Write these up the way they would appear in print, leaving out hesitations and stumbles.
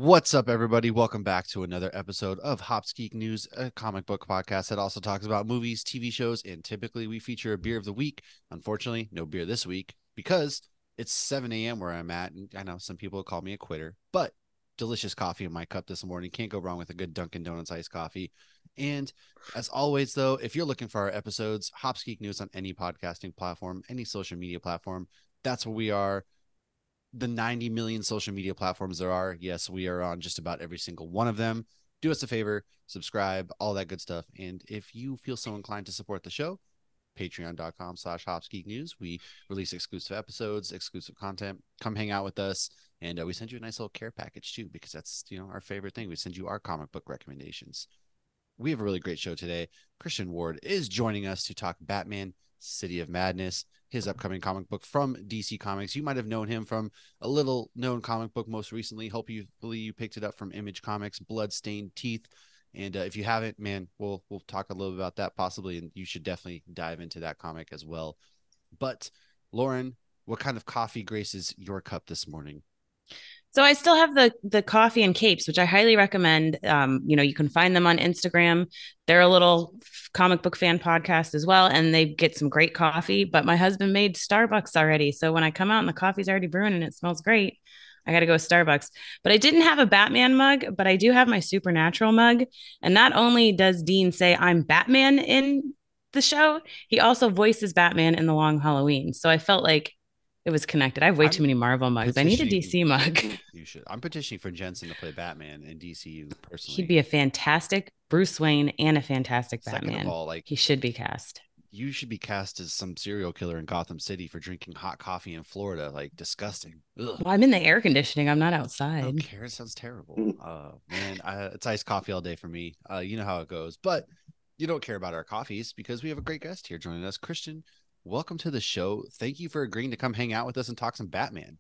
What's up, everybody? Welcome back to another episode of Hops Geek News, a comic book podcast that also talks about movies, TV shows, and typically we feature a beer of the week. Unfortunately, no beer this week because it's 7 a.m. where I'm at, and I know some people call me a quitter, but delicious coffee in my cup this morning. Can't go wrong with a good Dunkin' Donuts iced coffee. And as always, though, if you're looking for our episodes, Hops Geek News on any podcasting platform, any social media platform, that's where we are. The 90 million social media platforms there are. Yes, we are on just about every single one of them. Do us a favor, subscribe, all that good stuff. And if you feel so inclined to support the show, patreon.com/hopsgeeknews. We release exclusive episodes, exclusive content. Come hang out with us. And we send you a nice little care package too, because that's, our favorite thing. We send you our comic book recommendations. We have a really great show today. Christian Ward is joining us to talk Batman City of Madness, his upcoming comic book from DC Comics. You might have known him from a little known comic book most recently. Hopefully you picked it up from Image Comics, Bloodstained Teeth. And if you haven't, man, we'll talk a little bit about that possibly, and you should definitely dive into that comic as well. But Lauren, what kind of coffee graces your cup this morning? So I still have the coffee and capes, which I highly recommend. You can find them on Instagram. They're a little comic book fan podcast as well, and they get some great coffee. But my husband made Starbucks already, so when I come out and the coffee's already brewing and it smells great, I got to go Starbucks. But I didn't have a Batman mug, but I do have my Supernatural mug. And not only does Dean say I'm Batman in the show, he also voices Batman in The Long Halloween. So I felt like it was connected. I have way too I'm many Marvel mugs. I need a petitioning. DC mug. You should. I'm petitioning for Jensen to play Batman in DCU He'd personally. be a fantastic Bruce Wayne and a fantastic Second of Batman. all, like, He should be cast. you should be cast as some serial killer in Gotham City for drinking hot coffee in Florida. Like, disgusting. Ugh. Well, I'm in the air conditioning. I'm not I don't outside. care. It sounds terrible. Man, it's iced coffee all day for me. You know how it goes. But you don't care about our coffees because we have a great guest here joining us. Christian, welcome to the show. Thank you for agreeing to come hang out with us and talk some Batman.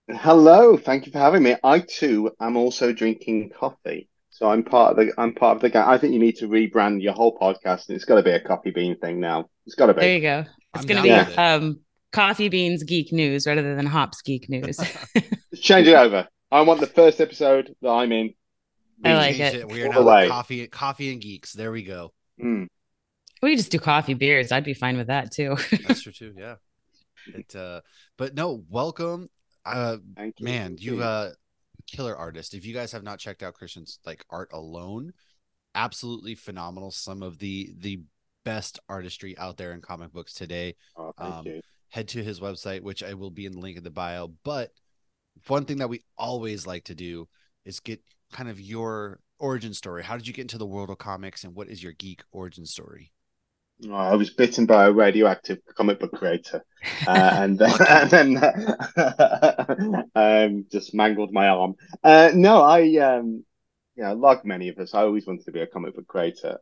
Hello, thank you for having me. I too am also drinking coffee. So I'm part of the gang. I think you need to rebrand your whole podcast and it's got to be a coffee bean thing now. It's got to There be. you go. It's I'm going to down be with Yeah, it. Coffee Beans Geek News rather than Hops Geek News. let's change it over. I want the first episode that I'm in I We've like beans changed it. it. We are all the now the way. coffee and geeks. There we go. Mm. We just do coffee beers. I'd be fine with that too. That's true too. Yeah. It but no, welcome. Thank you. Man, Thank you you. killer artist. If you guys have not checked out Christian's like art alone, absolutely phenomenal. Some of the best artistry out there in comic books today. Oh, thank Um, you. Head to his website, which I will be in the link in the bio. But one thing that we always like to do is get kind of your origin story. How did you get into the world of comics, and what is your geek origin story? Oh, I was bitten by a radioactive comic book creator, and then Lucky. just mangled my arm. No, yeah, like many of us, I always wanted to be a comic book creator.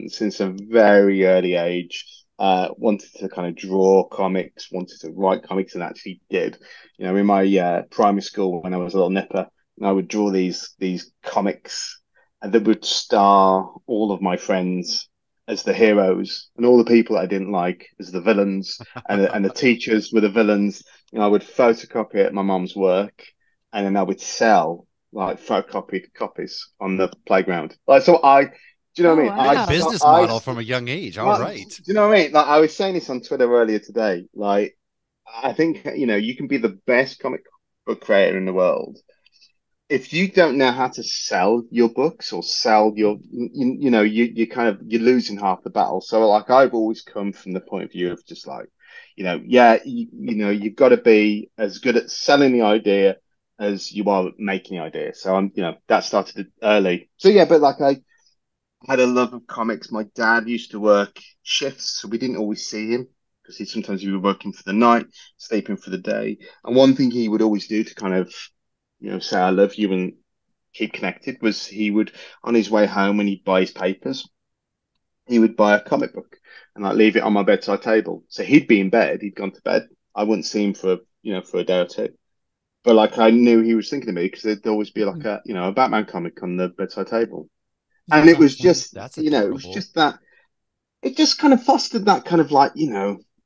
Since a very early age, wanted to kind of draw comics, wanted to write comics, and actually did. In my primary school when I was a little nipper, I would draw these comics that would star all of my friends as the heroes and all the people that I didn't like as the villains, and the teachers were the villains. I would photocopy it at my mom's work, and then I would sell like photocopied copies on the playground. Like, so do you know what I Oh mean? Good wow. business model from a young age. All Well, do right. you know what I mean? Like, I was saying this on Twitter earlier today. Like, I think, you can be the best comic book creator in the world. If you don't know how to sell your books or sell you're losing half the battle. So like, I've always come from the point of view of just like, yeah, you've got to be as good at selling the idea as you are making the idea. So that started early. So yeah, but like, I had a love of comics. My dad used to work shifts, so we didn't always see him because sometimes he was working for the night, sleeping for the day. And one thing he would always do to kind of, say I love you and keep connected was he would, on his way home when he'd buy his papers, he would buy a comic book and like leave it on my bedside table. So he'd be in bed, he'd gone to bed. I wouldn't see him for a day or two. But like, I knew he was thinking of me because there'd always be like a Batman comic on the bedside table. And That's it was awesome. just, That's it was adorable. just that it just kind of fostered that kind of like,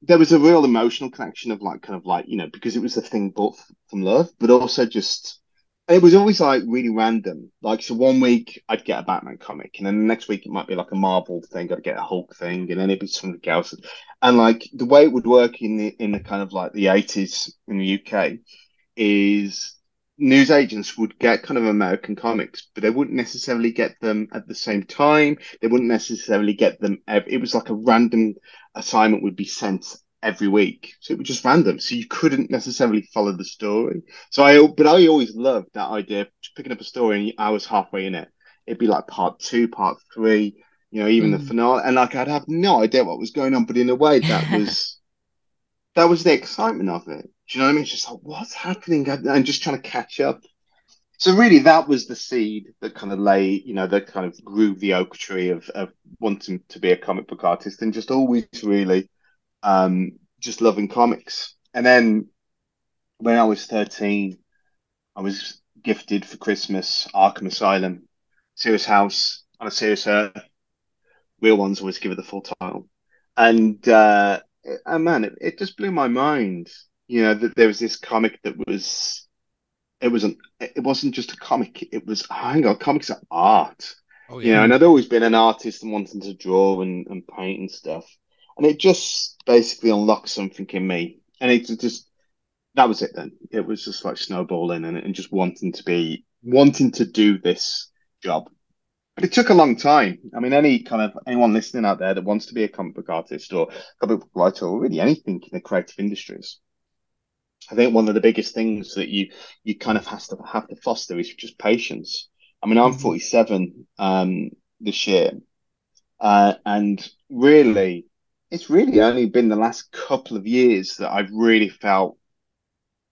there was a real emotional connection of like, kind of like, because it was a thing both from love, but also just And it was always like really random. Like, so one week I'd get a Batman comic, and then the next week it might be like a Marvel thing. I'd get a Hulk thing, and then it'd be something else. And like the way it would work in the kind of like the 80s in the UK is news agents would get kind of American comics, but they wouldn't necessarily get them at the same time. They wouldn't necessarily get them. It was like a random assignment would be sent every week, so it was just random. So you couldn't necessarily follow the story. But I always loved that idea of just picking up a story and I was halfway in it. It'd be like part two, part three, even the Mhm. finale, and like I'd have no idea what was going on, but in a way that was the excitement of it. Do you know what I mean? It's just like, what's happening? And just trying to catch up. So really, that was the seed that kind of that kind of grew the oak tree of wanting to be a comic book artist and just always really just loving comics. And then when I was 13, I was gifted for Christmas Arkham Asylum, Serious House on a Serious Earth. Real ones always give it the full title. And man, it just blew my mind, that there was this comic that was it wasn't just a comic, it was hang on, comics are art. Oh yeah. And I'd always been an artist and wanting to draw and paint and stuff. And it just basically unlocked something in me. And it just that was it then. It was just like snowballing and just wanting to do this job. But it took a long time. I mean, anyone listening out there that wants to be a comic book artist or comic book writer or really anything in the creative industries, I think one of the biggest things that you kind of have to foster is just patience. I mean, I'm Mhm. 47 this year, and really, it's really only been the last couple of years that I've really felt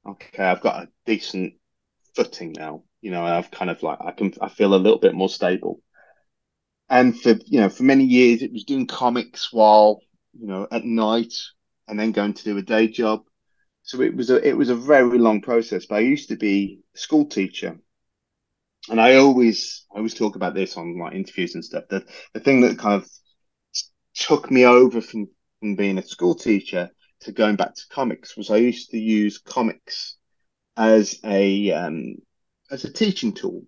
okay. I've got a decent footing now. And I've kind of like I feel a little bit more stable. And for many years, it was doing comics while, at night and then going to do a day job. So it was a very long process. But I used to be a school teacher, and I always talk about this on like interviews and stuff. That the thing that kind of took me over from being a school teacher to going back to comics was I used to use comics as a teaching tool.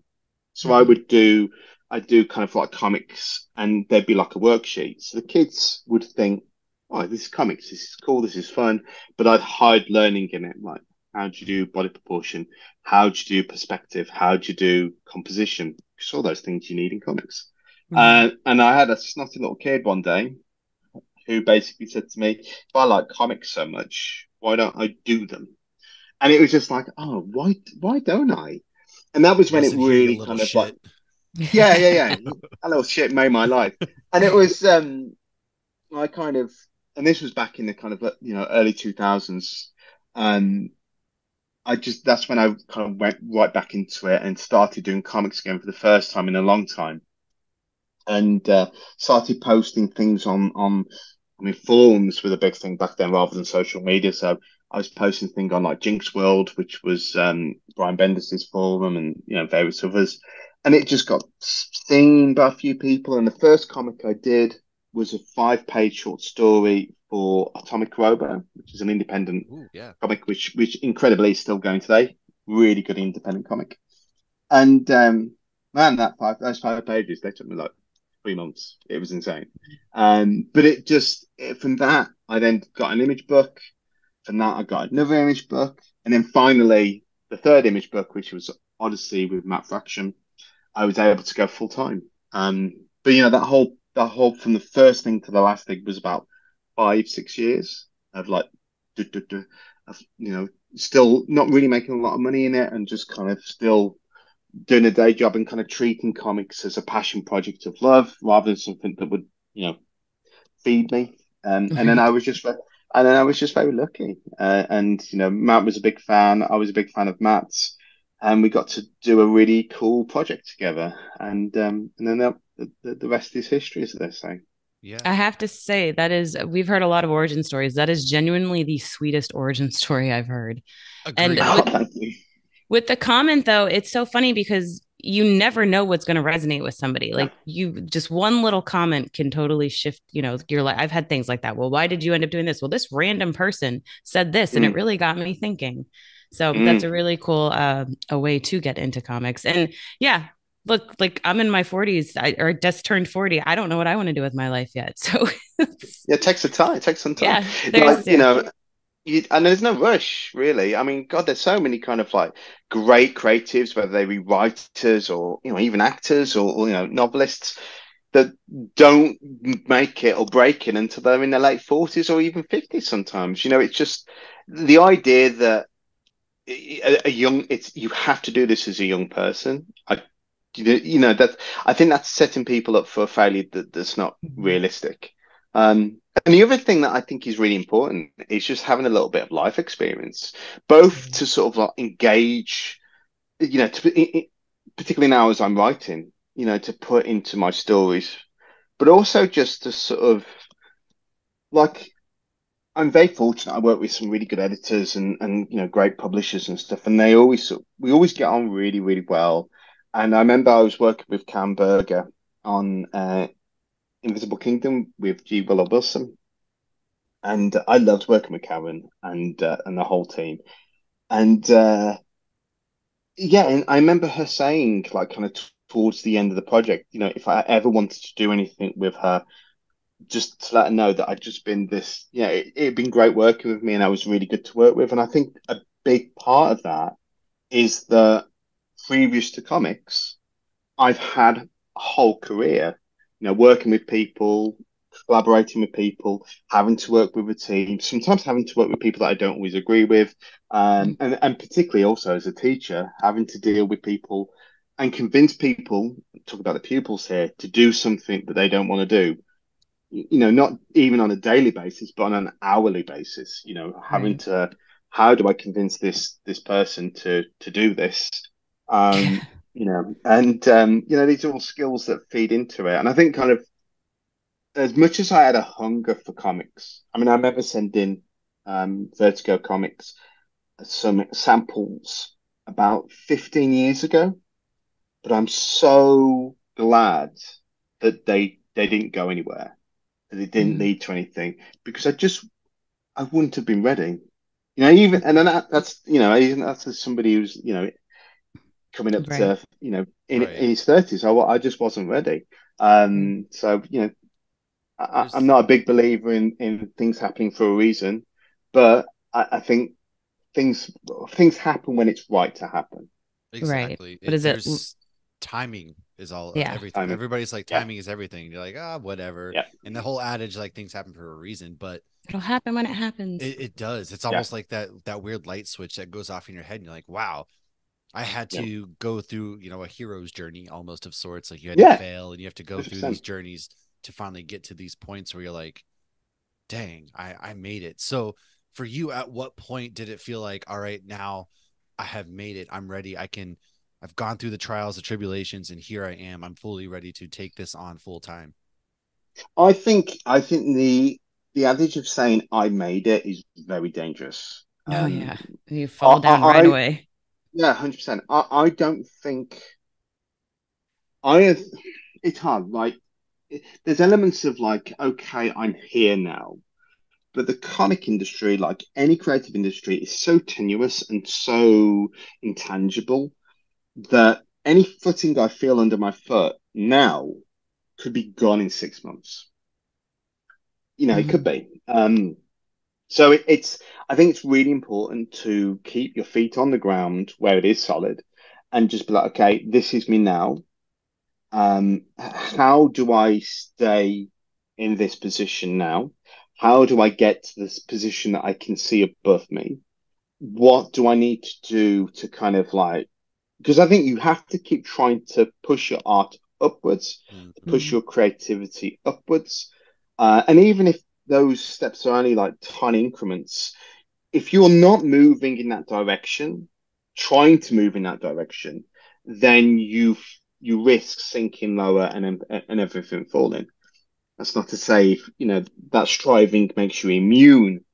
So Mhm. I'd do kind of like comics and there'd be like a worksheet. So the kids would think, oh, this is comics, this is cool, this is fun. But I'd hide learning in it. Like, how do you do body proportion? How do you do perspective? How do you do composition? Because all those things you need in comics. Mhm. And I had a snotty little kid one day who basically said to me, if I like comics so much, why don't I do them? And it was just like, oh, why don't I? And that was when it Listen here, you really little kind of like, shit. yeah. A little shit made my life. And it was I kind of and this was back in the kind of early 2000s. Um I just that's when I kind of went right back into it and started doing comics again for the first time in a long time. And started posting things on I mean forums were the big thing back then rather than social media. So I was posting things on like Jinx World, which was Brian Bendis' forum, and various others. And it just got seen by a few people. And the first comic I did was a 5-page short story for Atomic Robo, which is an independent Ooh, yeah. comic, which incredibly is still going today. Really good independent comic. And man, those 5 pages, they took me like 3 months. It was insane. But from that, I then got an image book. From that, I got another image book, and then finally, the third image book, which was Odyssey with Matt Fraction, I was able to go full time. But that whole from the first thing to the last thing was about 5, 6 years of like, duh, duh, duh, of still not really making a lot of money in it, and just kind of still doing a day job and kind of treating comics as a passion project of love rather than something that would, feed me. Right. And then I was just very lucky. And Matt was a big fan. I was a big fan of Matt's, and we got to do a really cool project together. And then the rest is history, as they say. Yeah. I have to say we've heard a lot of origin stories. That is genuinely the sweetest origin story I've heard. And Oh, Agreed. thank you. with the comment though, it's so funny because you never know what's going to resonate with somebody. No. Like you just one little comment can totally shift, you know, your life. I've had things like that. Well, why did you end up doing this? Well, this random person said this and it Mm, really got me thinking. So that's a mm. really cool a way to get into comics. And yeah, look, like I'm in my 40s or just turned 40. I don't know what I want to do with my life yet. So Yeah, it takes some time. It takes some time. yeah, Like, there's yeah. and there's no rush, really. I mean, God, there's so many kind of like great creatives, whether they be writers or, even actors or novelists that don't make it or break it until they're in their late 40s or even 50s sometimes. It's just the idea that you have to do this as a young person. That I think that's setting people up for a failure that's not Mhm. realistic. And the other thing that I think is really important is just having a little bit of life experience, both to sort of like engage, particularly now as I'm writing, to put into my stories, but also just to sort of like I'm very fortunate. I work with some really good editors and great publishers and stuff, and we always get on really really well. And I remember I was working with Cam Berger on Invisible Kingdom with G. Willow Wilson, and I loved working with Karen and the whole team. And yeah, and I remember her saying like kind of towards the end of the project, if I ever wanted to do anything with her, just to let her know that I'd just been this, it'd been great working with me and I was really good to work with. And I think a big part of that is that previous to comics, I've had a whole career, working with people, collaborating with people, having to work with a team, sometimes having to work with people that I don't always agree with, and particularly also as a teacher, having to deal with people and convince people, talk about the pupils here, to do something that they don't want to do. Not even on a daily basis, but on an hourly basis. Having Right. to, how do I convince this person to do this? These are all skills that feed into it. And I think kind of as much as I had a hunger for comics, I mean, I remember sending Vertigo Comics some samples about 15 years ago, but I'm so glad that they didn't go anywhere, that it didn't Mhm. lead to anything, because I wouldn't have been ready. Even and then that's even that's as somebody who's coming up Right. to in Right. his 30s. I just wasn't ready. Right. So I'm There's not a big believer in things happening for a reason, but I think things things happen when it's right to happen. Right. exactly But it. is it There's timing is all yeah. everything. Timing. Everybody's like Yeah, timing is everything. You're like whatever. yeah, And the whole adage like things happen for a reason, but It'll happen when it happens. it does. It's yeah, almost like that weird light switch that goes off in your head, and you're like, wow, I had yeah, to go through, a hero's journey almost of sorts. Like you had to yeah, fail and you have to go through these 100%. journeys to finally get to these points where you're like, dang, I made it. So for you, at what point did it feel like, all right, now I have made it. I'm ready. I've gone through the trials, the tribulations, and here I am. I'm fully ready to take this on full time. I think the adage of saying I made it is very dangerous. Oh yeah. You I, fall down right I away. Yeah, 100%. I don't think I it's hard. Like there's elements of like, okay, I'm here now. But the comic industry, like any creative industry, is so tenuous and so intangible that any footing I feel under my foot now could be gone in 6 months. It could Mhm. be. So I think it's really important to keep your feet on the ground where it is solid and just be like, okay, this is me now. How do I stay in this position now? How do I get to this position that I can see above me? What do I need to do to kind of like, because I think you have to keep trying to push your art upwards, to push Mhm. your creativity upwards. And even if those steps are only like tiny increments, if you're not moving in that direction, trying to move in that direction, then you risk sinking lower and everything falling. That's not to say, that striving makes you immune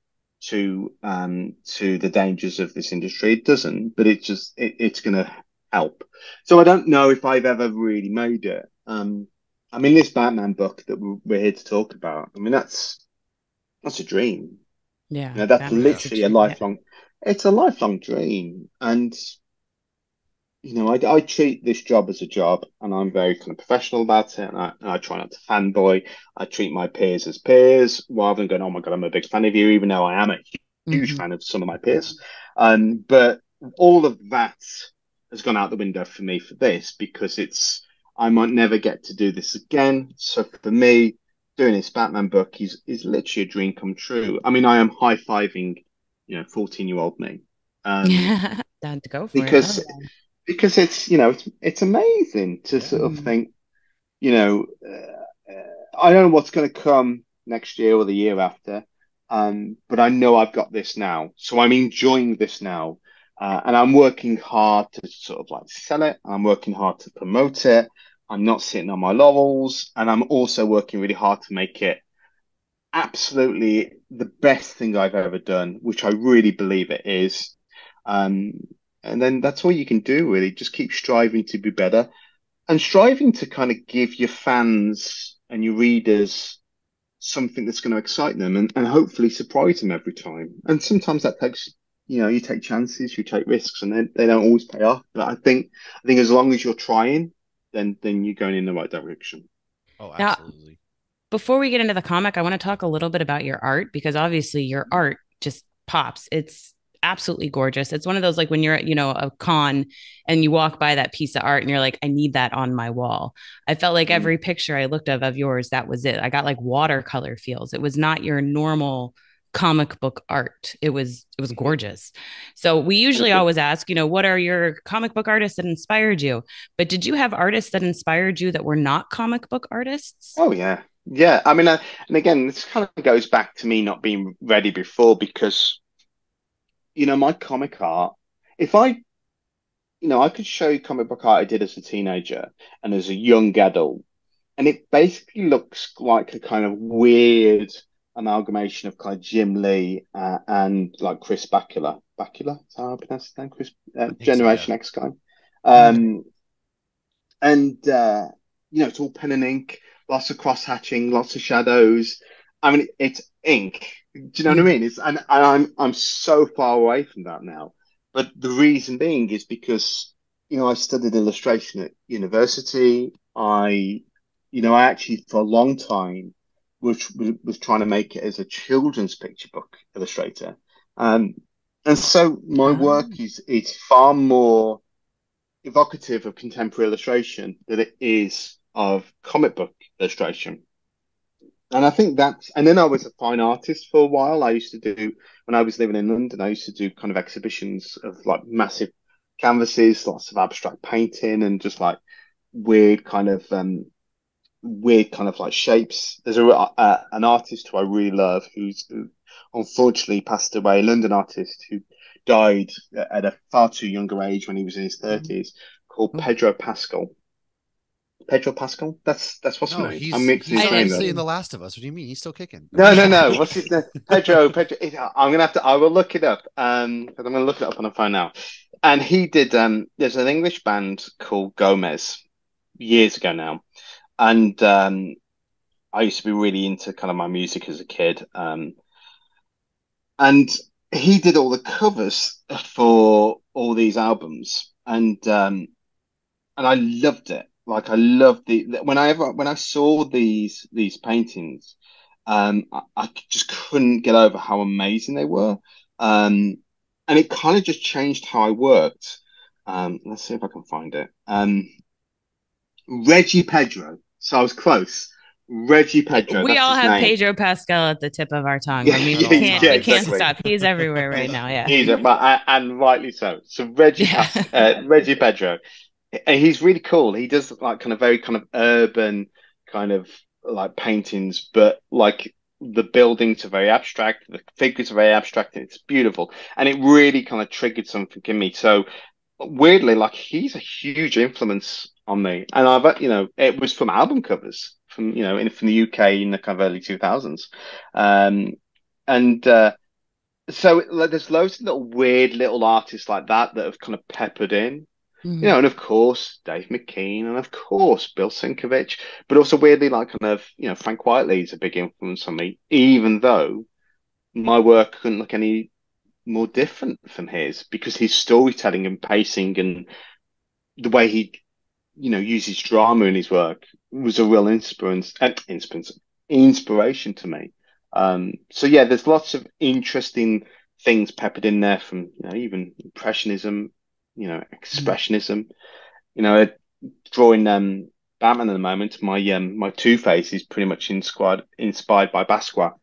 to the dangers of this industry. It doesn't, but it's just it's gonna. help. So I don't know if I've ever really made it. I mean, this Batman book that we're here to talk about, I mean, that's a dream. You Yeah, know, that's Batman is Yeah. a literally a dream. Yeah. lifelong, it's a lifelong dream. And, you know, I treat this job as a job and I'm very kind of professional about it. And I try not to fanboy. I treat my peers as peers rather than going, oh my God, I'm a big fan of you, even though I am a huge Hmm. fan of some of my peers. But all of that has gone out the window for me for this because I might never get to do this again. So for me, doing this Batman book is literally a dream come true. I mean, I am high-fiving, 14-year-old me. Um, Time to go for it. Hell because because it's amazing to Yeah. sort of yeah. think, I don't know what's going to come next year or the year after, but I know I've got this now, so I'm enjoying this now, and I'm working hard to sort of like sell it. I'm working hard to promote it. I'm not sitting on my laurels, and I'm also working really hard to make it absolutely the best thing I've ever done, which I really believe it is. Um, and then that's all you can do, really. Just keep striving to be better and striving to kind of give your fans and your readers something that's going to excite them and hopefully surprise them every time. And sometimes that takes, you take chances, you take risks, and they don't always pay off. But I think as long as you're trying, then you're going in the right direction. Oh, Now, absolutely. before we get into the comic, I want to talk a little bit about your art because obviously your art just pops. It's absolutely gorgeous. It's one of those like when you're at, a con and you walk by that piece of art and you're like, I need that on my wall. I felt like Mm. every picture I looked of yours, that was it. I got like watercolor feels. It was not your normal comic book art. It was Mhm. gorgeous. So we usually Thank you. always ask, what are your comic book artists that inspired you? But did you have artists that inspired you that were not comic book artists? Oh yeah, yeah. I mean, and again, this kind of goes back to me not being ready before because my comic art. If I could show you comic book art I did as a teenager and as a young adult, and it basically looks like a kind of weird amalgamation of kind of Jim Lee and like Chris Bakula. Bakula, is that how I pronounce his name? Chris, I think so. Yeah. Generation X guy. Okay. Um, and it's all pen and ink, lots of cross hatching, lots of shadows. I mean, it's ink. Do you know what I Mhm. mean? And I'm so far away from that now. But the reason being is because I studied illustration at university. I actually for a long time was trying to make it as a children's picture book illustrator. Um, and so my Oh. work is far more evocative of contemporary illustration than it is of comic book illustration. And I think and then I was a fine artist for a while. When I was living in London, I used to do kind of exhibitions of like massive canvases, lots of abstract painting and just like weird kind of, weird kind of like shapes. There's an artist who I really love who unfortunately passed away, a London artist who died at a far too younger age when he was in his 30s, called Oof. Pedro Pascal. Pedro Pascal? That's what's his No, name. I'm he's mixing he's his I name didn't. up. obviously in The Last of Us. What do you mean? He's still kicking. No, I'm No, just no, kidding. no. What's his name? Pedro. I will look it up. But I'm gonna look it up on the phone now. And he did. There's an English band called Gomez years ago now, and I used to be really into kind of my music as a kid. And he did all the covers for all these albums, and I loved it. Like I loved when I saw these paintings, I just couldn't get over how amazing they were. Um, and it kind of just changed how I worked. Let's see if I can find it. Reggie Pedro. So I was close. Reggie Pedro, We that's all his have name. Pedro Pascal at the tip of our tongue. Yeah, I mean, At we all can't yeah, we can't times. exactly. stop. He's everywhere right now. Yeah. And rightly so. So Reggie Yeah. Reggie Pedro. He's really cool. He does like kind of very kind of urban kind of like paintings, but like the buildings are very abstract, the figures are very abstract, and it's beautiful. And it really kind of triggered something in me. So weirdly, like he's a huge influence on me. And it was from album covers from the UK in the kind of early 2000s. Um, and so like, there's loads of little weird little artists like that that have kind of peppered in. You know, Mhm. and of course Dave McKean, and of course Bill Sinkovich, but also weirdly like kind of Frank Whiteley is a big influence on me, even though my work couldn't look any more different from his because his storytelling and pacing and the way he uses drama in his work was a real inspiration to me. So yeah, there's lots of interesting things peppered in there from even impressionism, Mhm. expressionism. You know, drawing Batman at the moment, my Two Face is pretty much inspired by Basquiat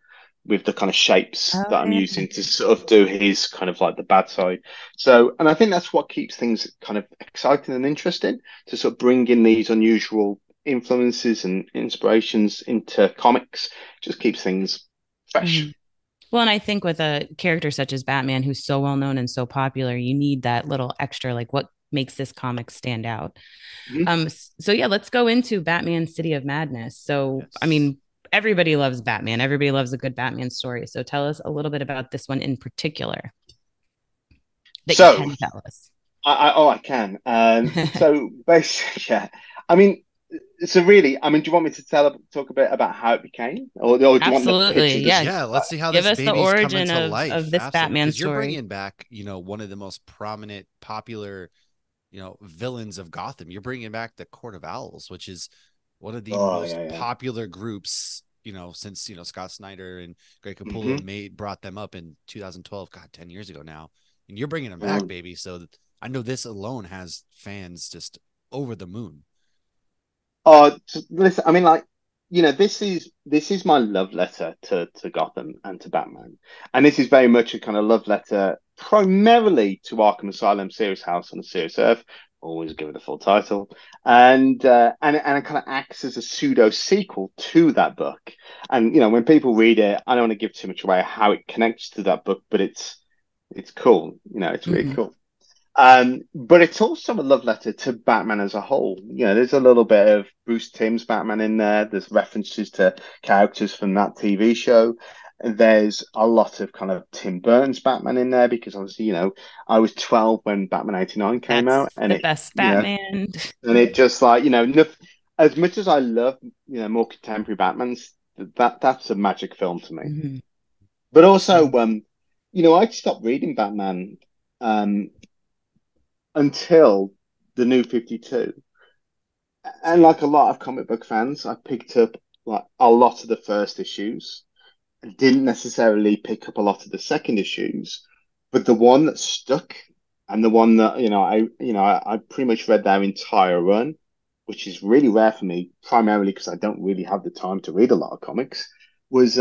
with the kind of shapes Oh that I'm yeah. using to sort of do his kind of like the bad side. So, and I think that's what keeps things kind of exciting and interesting to sort of bring in these unusual influences and inspirations into comics. Just keeps things fresh. Mhm. Well, and I think with a character such as Batman, who's so well known and so popular, you need that little extra, like what makes this comic stand out. Mhm. So yeah, let's go into Batman City of Madness. So, I Yes. mean, everybody loves Batman. Everybody loves a good Batman story. So tell us a little bit about this one in particular that you So, can tell us. I can. So basically, yeah. I mean, so really, I mean, do you want me to talk a bit about how it became, or do you want the pitch Absolutely. of the Yeah. Yeah, let's see how Give this us the baby's coming origin to of life. this Absolutely. Batman Because you're story. bringing back, one of the most prominent, popular, villains of Gotham. You're bringing back the Court of Owls, which is one of the Oh most yeah, yeah. popular groups, since, Scott Snyder and Greg Capullo Hmm. brought them up in 2012, God, 10 years ago now. And you're bringing them back, Um, baby. So I know this alone has fans just over the moon. listen, I mean, like, this is my love letter to Gotham and to Batman, and this is very much a kind of love letter primarily to Arkham Asylum, Serious House on a Serious Earth. Always give it a full title, and it kind of acts as a pseudo sequel to that book. And when people read it, I don't want to give too much away how it connects to that book, but it's cool. It's really Mhm. cool. But it's also a love letter to Batman as a whole. There's a little bit of Bruce Timm's Batman in there. There's references to characters from that TV show. There's a lot of kind of Tim Burton's Batman in there because obviously, I was 12 when Batman 89 came That's out, and the it, best you know, Batman. and it just like, as much as I love, more contemporary Batmans, that's a magic film to me. Mhm. But also, Mhm. I stopped reading Batman. Um, until the new 52. And Same. like a lot of comic book fans, I picked up like a lot of the first issues. I didn't necessarily pick up a lot of the second issues, but the one that stuck and the one that, I pretty much read their entire run, which is really rare for me, primarily because I don't really have the time to read a lot of comics, was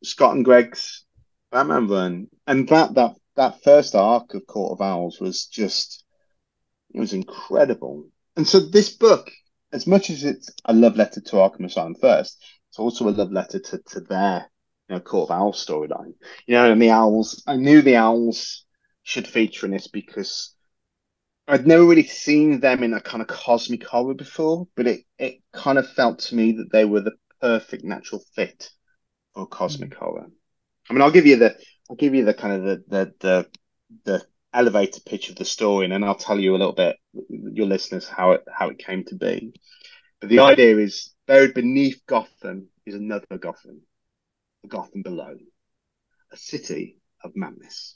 Scott and Greg's Batman run. And that first arc of Court of Owls was just it was incredible. And so this book, as much as it's a love letter to Arkham Asylum first, it's also a love letter to their Court of Owls storyline. And the owls, I knew the owls should feature in this because I'd never really seen them in a kind of cosmic horror before, but it kind of felt to me that they were the perfect natural fit for cosmic Mhm. horror. I mean, I'll give you the kind of the elevator pitch of the story, and then I'll tell you a little bit, your listeners, how it came to be. But the idea is buried beneath Gotham is another Gotham, the Gotham below, a city of madness.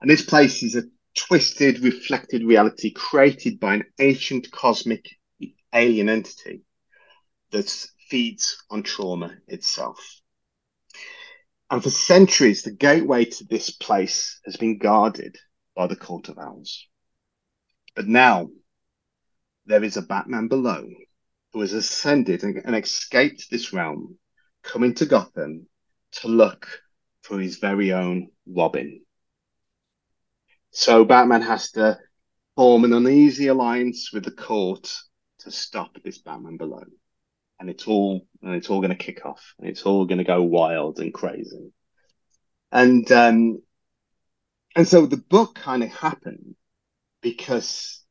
And this place is a twisted, reflected reality created by an ancient cosmic alien entity that feeds on trauma itself. And for centuries, the gateway to this place has been guarded by the Court of Owls. But now there is a Batman below who has ascended and escaped this realm, coming to Gotham to look for his very own Robin. So Batman has to form an uneasy alliance with the court to stop this Batman below. And it's all going to kick off, and it's all going to go wild and crazy. And um, and so the book kind of happened because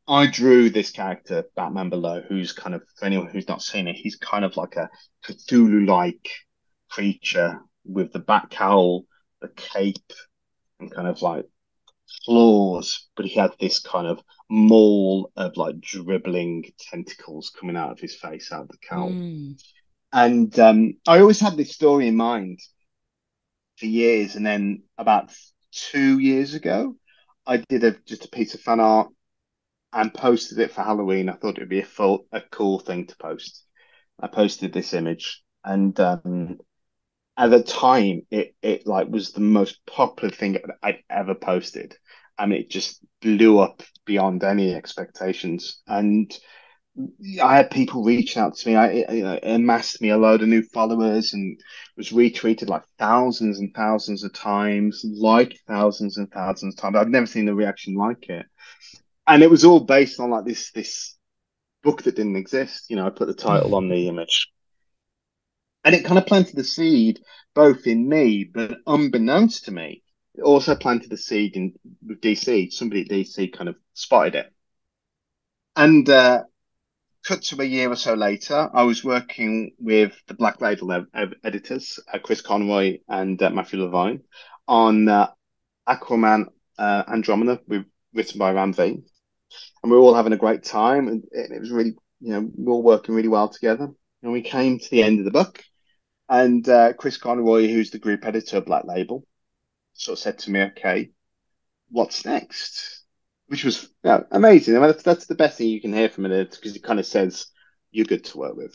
I drew this character, Batman Below, who's kind of, for anyone who's not seen it, he's kind of like a Cthulhu-like creature with the bat cowl, the cape, and kind of like claws, but he had this kind of mole of like dribbling tentacles coming out of his face, out of the cowl. Mm. And I always had this story in mind for years, and then about 2 years ago, I did just a piece of fan art and posted it for Halloween. I thought it would be a cool thing to post. I posted this image, and at the time, it like was the most popular thing I'd ever posted, and it just blew up beyond any expectations. And I had people reaching out to me. It amassed me a load of new followers and was retweeted like thousands and thousands of times, liked thousands and thousands of times. I've never seen a reaction like it. And it was all based on like this book that didn't exist. I put the title on the image, and it kind of planted the seed both in me, but unbeknownst to me, it also planted the seed in with DC. Somebody at DC kind of spotted it, and cut to a year or so later, I was working with the Black Label editors, Chris Conroy and Matthew Levine, on Aquaman Andromeda, written by Ram V. And we were all having a great time, and it was really, we were all working really well together. And we came to the end of the book, and Chris Conroy, who's the group editor of Black Label, sort of said to me, "Okay, what's next?" Which was amazing. I mean, that's the best thing you can hear from it because it kind of says you're good to work with.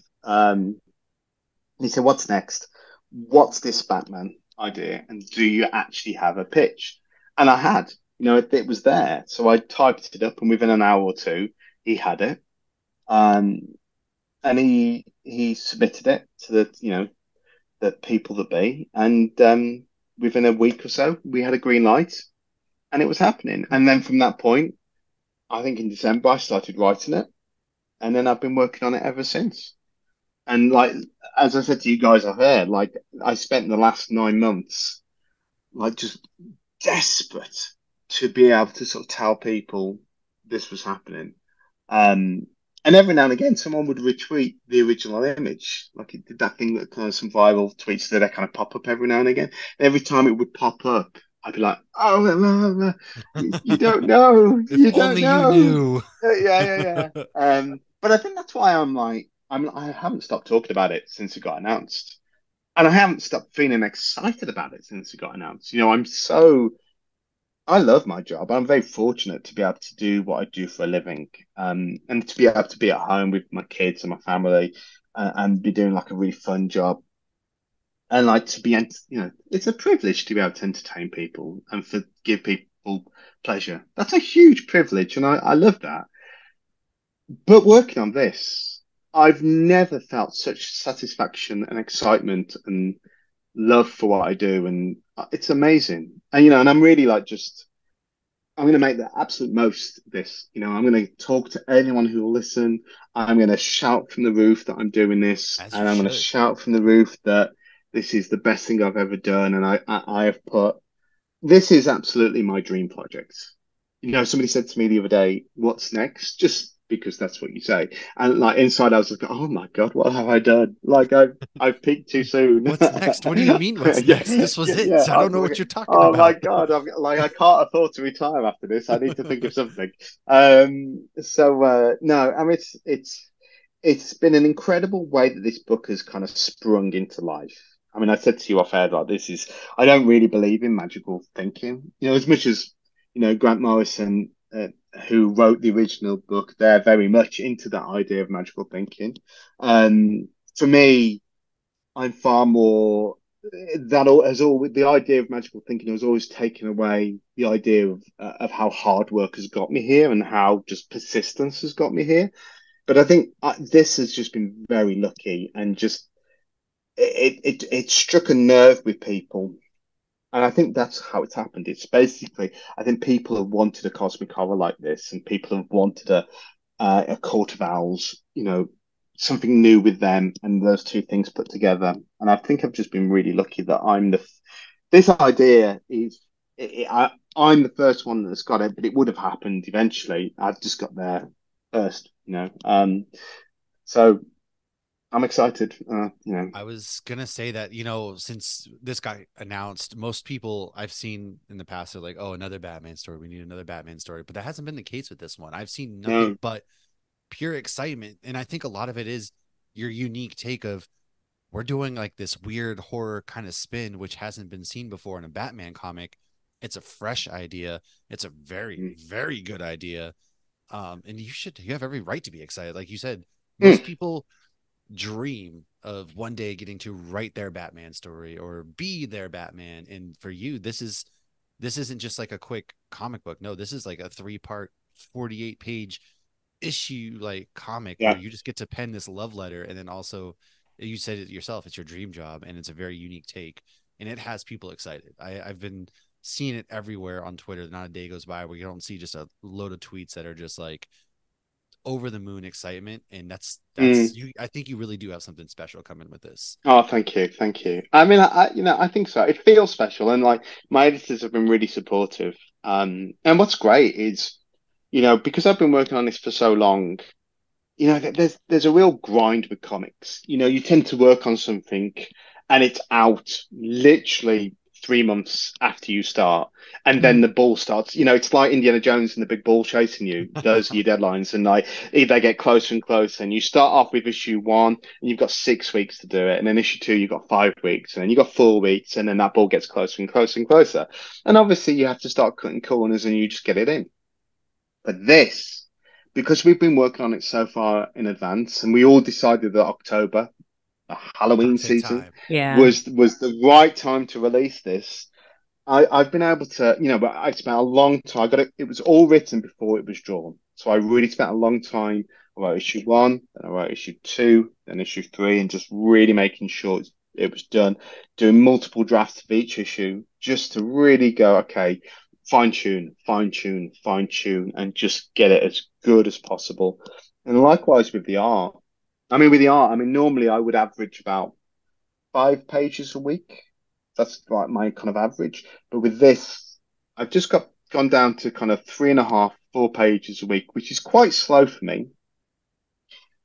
He said, "What's next? What's this Batman idea? And do you actually have a pitch?" And I had, it was there. So I typed it up, and within an hour or two, he had it. Um, and he submitted it to the people that be, and within a week or so, we had a green light, and it was happening. And then from that point, I think in December, I started writing it, and then I've been working on it ever since. And like as I said to you guys, I heard like I spent the last 9 months like just desperate to be able to sort of tell people this was happening. Um, and every now and again, someone would retweet the original image. Like it did that thing that kind of some viral tweets that kind of pop up every now and again. Every time it would pop up, I'd be like, "Oh, you don't know, If you don't only you know." knew. Yeah. But I think that's why I haven't stopped talking about it since it got announced, and I haven't stopped feeling excited about it since it got announced. I love my job. I'm very fortunate to be able to do what I do for a living, and to be able to be at home with my kids and my family, and be doing like a really fun job. And like to be, it's a privilege to be able to entertain people and give people pleasure. That's a huge privilege, and I love that. But working on this, I've never felt such satisfaction and excitement and love for what I do, and it's amazing. And I'm really like just I'm going to make the absolute most of this. I'm going to talk to anyone who will listen. I'm going to shout from the roof that I'm doing this, As you and I'm going to should. shout from the roof that this is the best thing I've ever done. And I have put this is absolutely my dream project. Somebody said to me the other day, "What's next?" Just because that's what you say. And like inside, I was like, "Oh my God, what have I done? Like I've peaked too soon." What's next? What do you mean, what's next? Yeah, This was it. yeah. I I don't was know what like, you're talking "Oh my about. God, I can't afford to retire after this. I need to think of something." So no, I mean it's been an incredible way that this book has kind of sprung into life. I mean, I said to you off air, like I don't really believe in magical thinking. As much as, Grant Morrison, who wrote the original book, they're very much into that idea of magical thinking. For me, I'm far more has always the idea of magical thinking has always taken away the idea of how hard work has got me here and how just persistence has got me here. But I think this has just been very lucky, and just it struck a nerve with people, and I think that's how it's happened. It's basically, I think people have wanted a cosmic horror like this, and people have wanted a Court of Owls, something new with them, and those two things put together. And I think I've just been really lucky that this idea is I'm the first one that's got it, but it would have happened eventually. I've just got there first. So I'm excited. I was gonna say that, since this got announced, most people I've seen in the past are like, "Oh, another Batman story. We need another Batman story." But that hasn't been the case with this one. I've seen nothing No. but pure excitement, and I think a lot of it is your unique take of we're doing like this weird horror kind of spin, which hasn't been seen before in a Batman comic. It's a fresh idea. It's a very, Mm. very good idea. And you have every right to be excited. Like you said, most Mm. people dream of one day getting to write their Batman story or be their Batman. And for you, this isn't just like a quick comic book. No, this is like a 3-part, 48-page issue like comic where Yeah. you just get to pen this love letter, and then also you said it yourself, it's your dream job, and it's a very unique take, and it has people excited. I've been seeing it everywhere on Twitter. Not a day goes by where you don't see just a load of tweets that are just like over the moon excitement, and that's Mm. you. I think you really do have something special coming with this. Oh, thank you, thank you. I mean, I think so. It feels special, and like my editors have been really supportive. And what's great is, because I've been working on this for so long, there's a real grind with comics. You tend to work on something and it's out literally 3 months after you start, and then Mhm. the ball starts. It's like Indiana Jones and the big ball chasing you. Those are your deadlines, and like they get closer and closer. And you start off with issue one, and you've got 6 weeks to do it, and then issue two, you've got 5 weeks, and then you've got 4 weeks, and then that ball gets closer and closer and closer. And obviously, you have to start cutting corners, and you just get it in. But this, because we've been working on it so far in advance, and we all decided that October, the Halloween Perfect season, time. Yeah. was the right time to release this. I've been able to, but I spent a long time. I got it. It was all written before it was drawn, so I really spent a long time. I wrote issue one, then I wrote issue two, then issue three, and just really making sure it was done. Doing multiple drafts of each issue just to really go, okay, fine tune, fine tune, fine tune, and just get it as good as possible. And likewise with the art. Normally I would average about 5 pages a week. That's like my kind of average. But with this, I've just gone down to kind of 3.5, 4 pages a week, which is quite slow for me.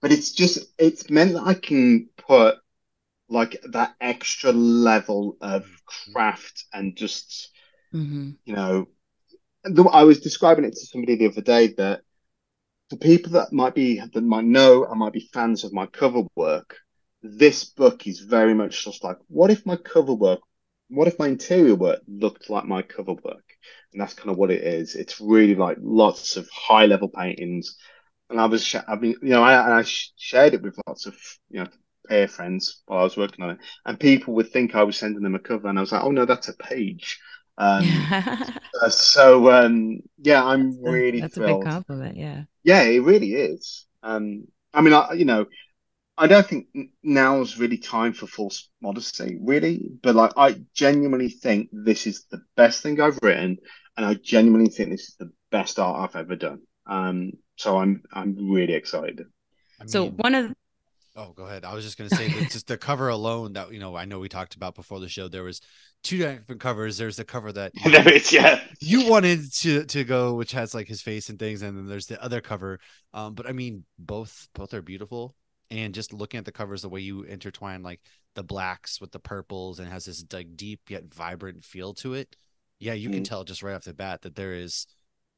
But it's meant that I can put like that extra level of Mhm. craft and just, Hmm. you know, I was describing it to somebody the other day that for people that might know and might be fans of my cover work, this book is very much just like, what if my interior work looked like my cover work? And that's kind of what it is. It's really like lots of high level paintings. And I shared it with lots of, pair friends while I was working on it. And people would think I was sending them a cover, and I was like, oh no, that's a page. Um, yeah, I'm really That's a big thrilled. compliment. Yeah. Yeah, it really is. I don't think now's really time for false modesty, really. But like, I genuinely think this is the best thing I've written, and I genuinely think this is the best art I've ever done. So I'm really excited. I So mean, one of oh, go ahead. I was just gonna say that just the cover alone that I know we talked about before the show. There was two different covers. There's the cover that There you is, yeah, you wanted to go, which has like his face and things, and then there's the other cover. But I mean, both are beautiful. And just looking at the covers, the way you intertwine like the blacks with the purples, and it has this like deep yet vibrant feel to it. Yeah, you can mm, tell just right off the bat that there is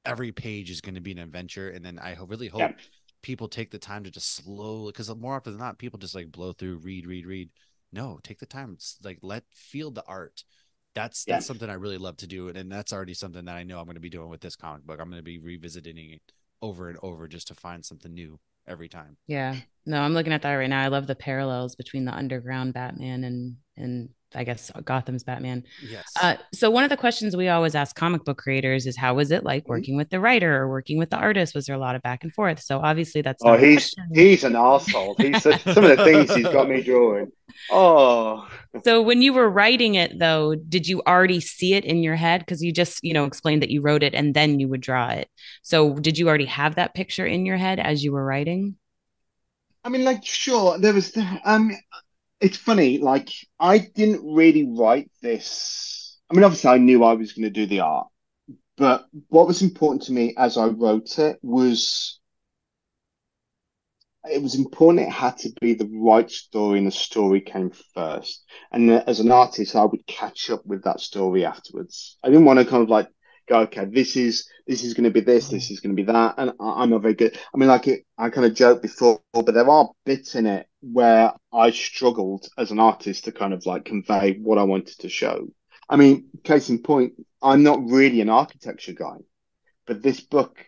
every page is going to be an adventure. And then really yeah, hope people take the time to just slowly, because more often than not, people just like blow through, read. No, take the time, like feel the art. That's yeah. something I really love to do, and that's already something that I know I'm going to be doing with this comic book. I'm going to be revisiting it over and over just to find something new every time. Yeah. No, I'm looking at that right now. I love the parallels between the underground Batman and I guess Gotham's Batman. Yes. So one of the questions we always ask comic book creators is how was it like Mhm. working with the writer or working with the artist? Was there a lot of back and forth? So obviously that's Oh, not a he's question. he's an arsehole. Some of the things he's got me drawing. Oh, So when you were writing it though, did you already see it in your head? Because you just, explained that you wrote it and then you would draw it. So did you already have that picture in your head as you were writing? like, sure, there was. It's funny. Like, I didn't really write this. Obviously, I knew I was going to do the art, but what was important to me as I wrote it was it was important it had to be the right story and the story came first. And as an artist, I would catch up with that story afterwards. I didn't want to kind of like go, okay, this is going to be this is going to be that. And I'm not very good. I mean, I kind of joked before, but there are bits in it where I struggled as an artist to kind of like convey what I wanted to show. I mean, case in point, I'm not really an architecture guy, but this book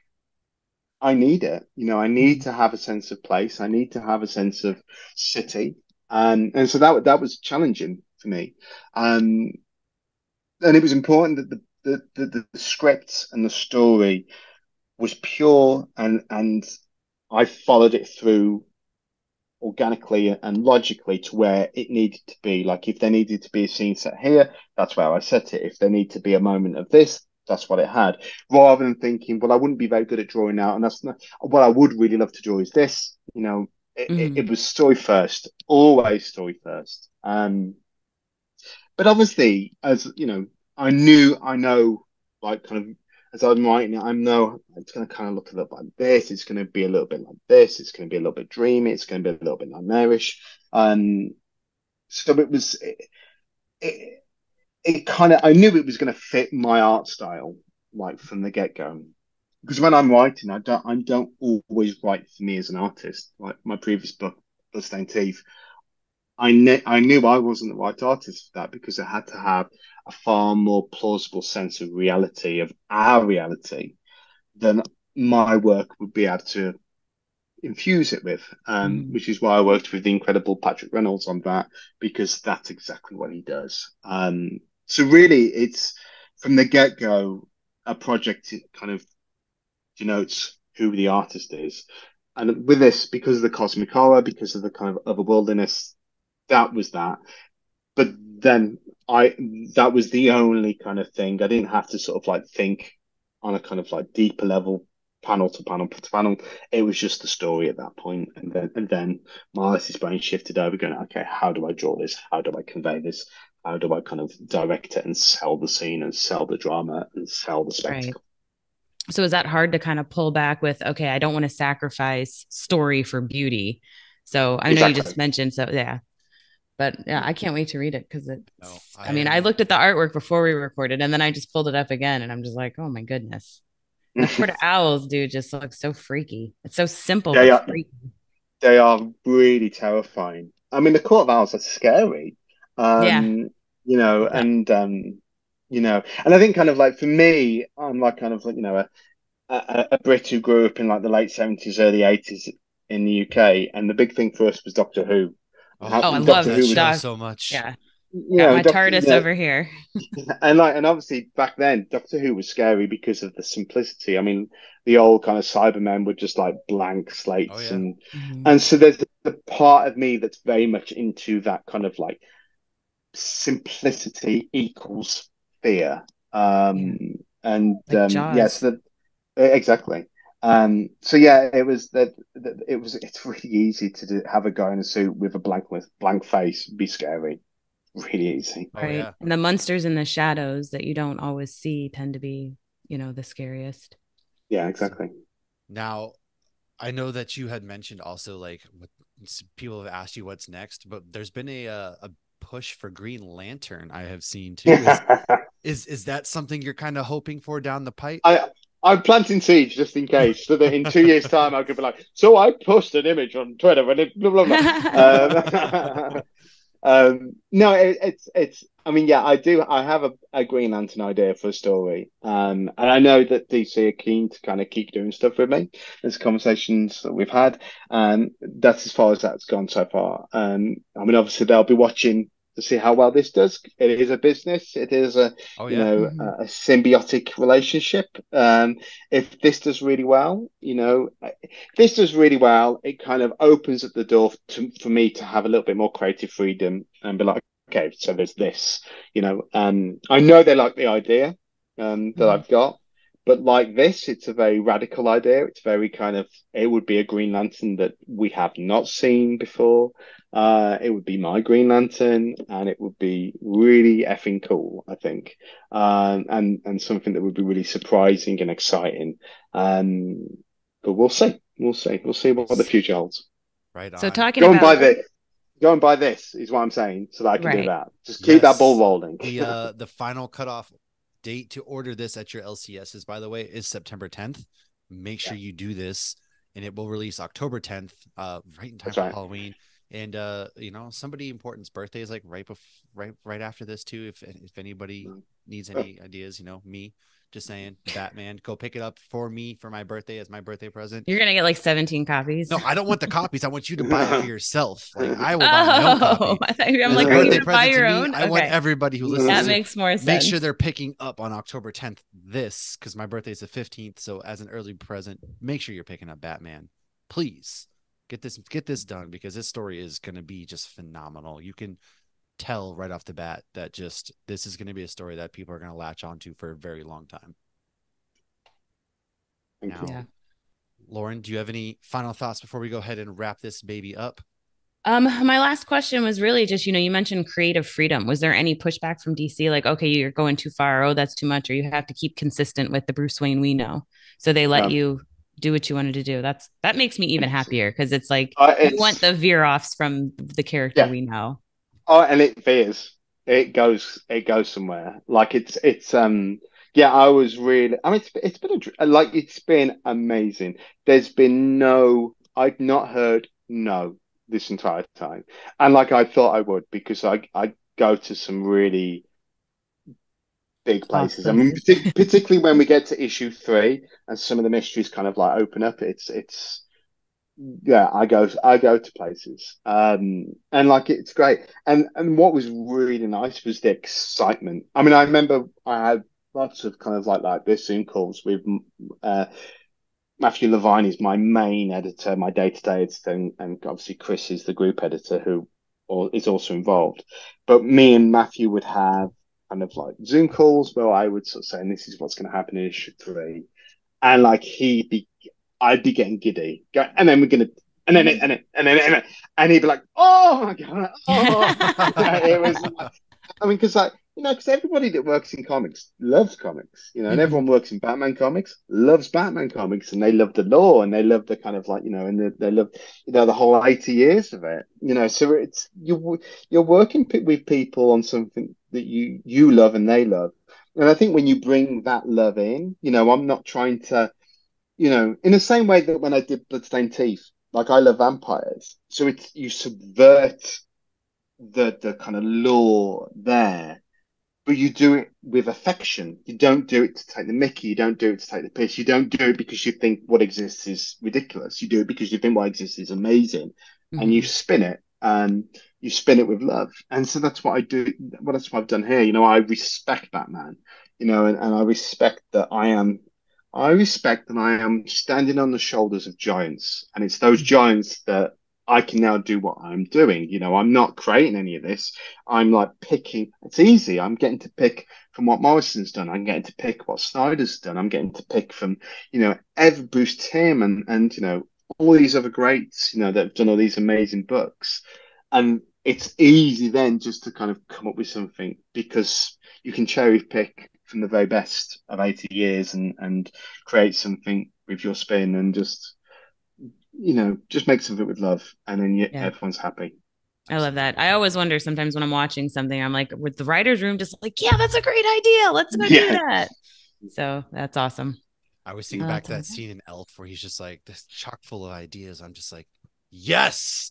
I need it. I need Mhm. to have a sense of place. I need to have a sense of city. And so that was challenging for me. Um, and it was important that the script and the story was pure and I followed it through organically and logically to where it needed to be. Like if there needed to be a scene set here, that's where I set it. If there needed to be a moment of this, that's what it had. Rather than thinking, well, I wouldn't be very good at drawing now, and that's not what I would really love to draw is this. It Mhm. was story first, always story first. But obviously, as you know, I know, like kind of as I'm writing it, I know it's going to kind of look a little bit like this. It's going to be a little bit like this. It's going to be a little bit dreamy. It's going to be a little bit nightmarish. Um, so it, it kind of, I knew it was going to fit my art style, like from the get-go. Because when I'm writing, I don't always write for me as an artist. Like my previous book, Bloodstained Teeth, I knew I wasn't the right artist for that because I had to have a far more plausible sense of reality, of our reality, than my work would be able to infuse it with. Mhm. Which is why I worked with the incredible Patrick Reynolds on that because that's exactly what he does. So really, it's from the get-go a project that kind of denotes who the artist is. And with this, because of the cosmic horror, because of the kind of otherworldliness, that was that. But then I that was the only kind of thing. I didn't have to sort of like think on a kind of like deeper level, panel to panel to panel. It was just the story at that point. And then my artist's brain shifted over going, okay, how do I draw this? How do I convey this? How do I kind of direct it and sell the scene and sell the drama and sell the Right. spectacle? So is that hard to kind of pull back with, okay, I don't want to sacrifice story for beauty. So I know you just Exactly. mentioned, so yeah, but yeah, I can't wait to read it because No, it's, I I mean, I am. looked at the artwork before we recorded and then I just pulled it up again and I'm just like, oh my goodness. And the Court of Owls, dude, just looks so freaky. It's so simple, They but are freaky. they are really terrifying. I mean, the Court of Owls are scary. Yeah. Um, you know, Yep. and and I think kind of like for me, I'm like kind of like, a Brit who grew up in like the late 70s, early 80s in the UK, and the big thing for us was Doctor Who. Oh, Oh, I I love Doctor that love Who was show Doc. so much. Yeah. Got my Doctor, TARDIS over here. and obviously back then Doctor Who was scary because of the simplicity. I mean, the old kind of Cybermen were just like blank Oh slates, yeah. Mhm. and so there's the part of me that's very much into that kind of like simplicity equals fear. Yeah. And Like yes, Jaws. exactly. So yeah, it's really easy to have a guy in a suit with a blank face be scary. Really easy. Oh Right. yeah. And the monsters in the shadows that you don't always see tend to be, the scariest. Yeah, So exactly. now I know that you had mentioned also like what people have asked you what's next, but there's been a push for Green Lantern I have seen too. Is that something you're kind of hoping for down the pipe? I I'm planting seeds just in case, so that in 2 years' time I could be like, so I posted an image on Twitter and it blah blah blah. No, it's. I mean, yeah, I do. I have a Green Lantern idea for a story, and I know that DC are keen to kind of keep doing stuff with me. There's conversations that we've had, and that's as far as that's gone so far. I mean, obviously they'll be watching to see how well this does. It is a business. It is Oh yeah. Mhm. a symbiotic relationship. If this does really well, this does really well, it kind of opens up the door for me to have a little bit more creative freedom and be like, okay, so there's this, I know they like the idea that Mhm. I've got, but like this, it's a very radical idea. It's very kind of, it would be a Green Lantern that we have not seen before. It would be my Green Lantern, and it would be really effing cool, I think, and something that would be really surprising and exciting. Um, but we'll see. We'll see. We'll see what the It's future holds. Right So on. talking Go and about buy this. Go and buy this is what I'm saying, so that I can do right. that. Just keep that ball Yes. rolling. The final cutoff date to order this at your LCSs, by the way, is September 10th. Make Yeah, sure you do this, and it will release October 10th, right in time that's for right. Halloween. And somebody important's birthday is like right after this too. If anybody needs any ideas, me just saying, Batman, go pick it up for me for my birthday as my birthday present. You're gonna get like 17 copies. No, I don't want the copies. I want you to buy it for yourself. Like I will buy my own Oh, copy I'm as a like, are you birthday gonna buy present to your me. own? I want Okay, everybody who listens that to makes more make sure sense. they're picking up on October 10th this because my birthday is the 15th. So as an early present, make sure you're picking up Batman. Please get this done because this story is going to be just phenomenal. You can tell right off the bat that just this is going to be a story that people are going to latch onto for a very long time. Thank you. Now, Yeah. Lauren, do you have any final thoughts before we go ahead and wrap this baby up? My last question was really just, you mentioned creative freedom. Was there any pushback from DC? Like, okay, you're going too far. Oh, that's too much. Or you have to keep consistent with the Bruce Wayne we know. So they let No, you do what you wanted to do. That makes me even it's, happier because it's like you want it's the veer offs from the character yeah. we know. Oh, and it veers. It goes somewhere. Like yeah, I was really. I mean, it's been it's been amazing. There's been no. I've not heard no this entire time, and like I thought I would because I go to some really big Off places. I mean, places. particularly when we get to issue 3 and some of the mysteries kind of like open up. It's yeah, I go to places. And like it's great. And what was really nice was the excitement. I mean, I remember I had lots of kind of like this Zoom calls with uh Matthew Levine is my main editor, my day-to-day editor, and obviously Chris is the group editor is also involved. But me and Matthew would have kind of like Zoom calls where I would sort of say, and this is what's going to happen in issue 3, and like I'd be getting giddy, and then we're gonna, and he'd be like, "Oh my God, oh!" Yeah, it was. I mean, because because everybody that works in comics loves comics, and Mhm. everyone works in Batman comics loves Batman comics, and they love the lore, and they love the kind of like, and they love, the whole 80 years of it, So you're working with people on something that you love and they love, and I think when you bring that love in, I'm not trying to in the same way that when I did Bloodstained Teeth, like I love vampires. So it's you subvert the kind of lore there, but you do it with affection. You don't do it to take the mickey. You don't do it to take the piss. You don't do it because you think what exists is ridiculous. You do it because you think what exists is amazing, and you Mhm. spin it. And you spin it with love. And so that's what I do. Well, that's what I've done here. I respect Batman, and I respect that I respect that I am standing on the shoulders of giants. And it's those giants that I can now do what I'm doing. I'm not creating any of this. I'm like picking. It's easy. I'm getting to pick from what Morrison's done. I'm getting to pick what Snyder's done. I'm getting to pick from, ever Bruce Timm and all these other greats, that have done all these amazing books. And it's easy then just to kind of come up with something because you can cherry pick from the very best of 80 years and create something with your spin and just make something with love and then Yeah. everyone's happy. I love that. Absolutely. I always wonder sometimes when I'm watching something, I'm like, with the writer's room, just like, yeah, that's a great idea. Let's go do Yeah. that. So that's awesome. I was Oh, thinking back that's to that awesome. scene in Elf where he's just like this chock full of ideas. I'm just like, yes.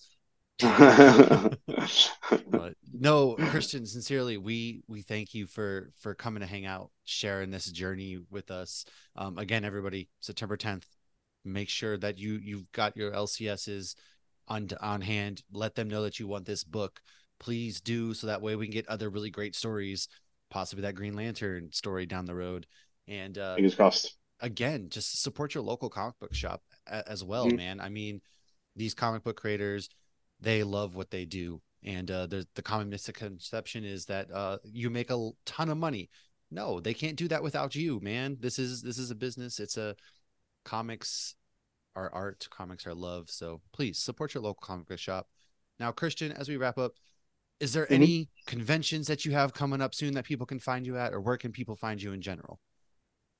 But no, Christian, sincerely, we thank you for coming to hang out, sharing this journey with us. Again, everybody, September 10th, make sure that you've got your LCSs on hand. Let them know that you want this book. Please do so that way we can get other really great stories, possibly that Green Lantern story down the road. And Fingers crossed. again, just support your local comic book shop as well, Mhm. man. I mean, these comic book creators, they love what they do. And the common misconception is that you make a ton of money. No, they can't do that without you, man. This is a business. It's a comics are art, comics are love. So please support your local comic book shop. Now, Christian, as we wrap up, is there Mhm. any conventions that you have coming up soon that people can find you at, or where can people find you in general?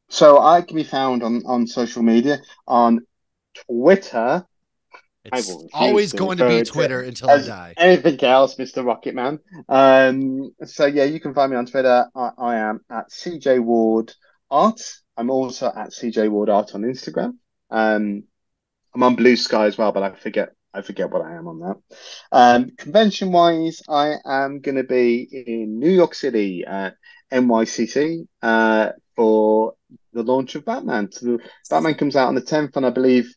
So I can be found on social media on Twitter I It's will refuse always to going to refer be it to Twitter until I as die. anything else, Mr. Rocket Man. So yeah, you can find me on Twitter. I am at CJ Ward Art. I'm also at CJ Ward Art on Instagram. Um, I'm on Blue Sky as well, but I forget what I am on that. Convention wise, I am going to be in New York City at NYCC for the launch of Batman. So Batman comes out on the 10th, and I believe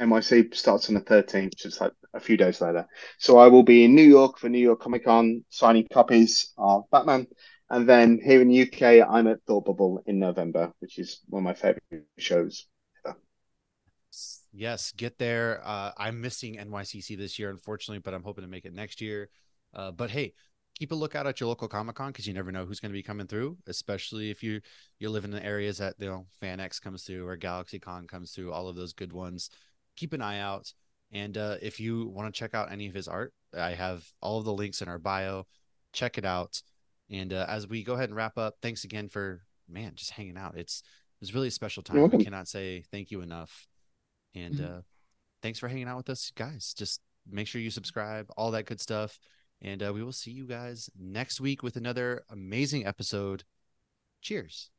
NYC starts on the 13th, just like a few days later. So I will be in New York for New York Comic Con signing copies of Batman. And then here in the UK, I'm at Thought Bubble in November, which is one of my favorite shows ever. Yes, get there. I'm missing NYCC this year, unfortunately, but I'm hoping to make it next year. But hey, keep a lookout at your local Comic Con because you never know who's going to be coming through, especially if you live in the areas that FanX comes through or GalaxyCon comes through, all of those good ones. Keep an eye out. And if you want to check out any of his art, I have all of the links in our bio. Check it out. And as we go ahead and wrap up, thanks again for just hanging out. It's really a special You're time. I welcome. cannot say thank you enough. And thanks for hanging out with us, guys. Just make sure you subscribe, all that good stuff. And we will see you guys next week with another amazing episode. Cheers.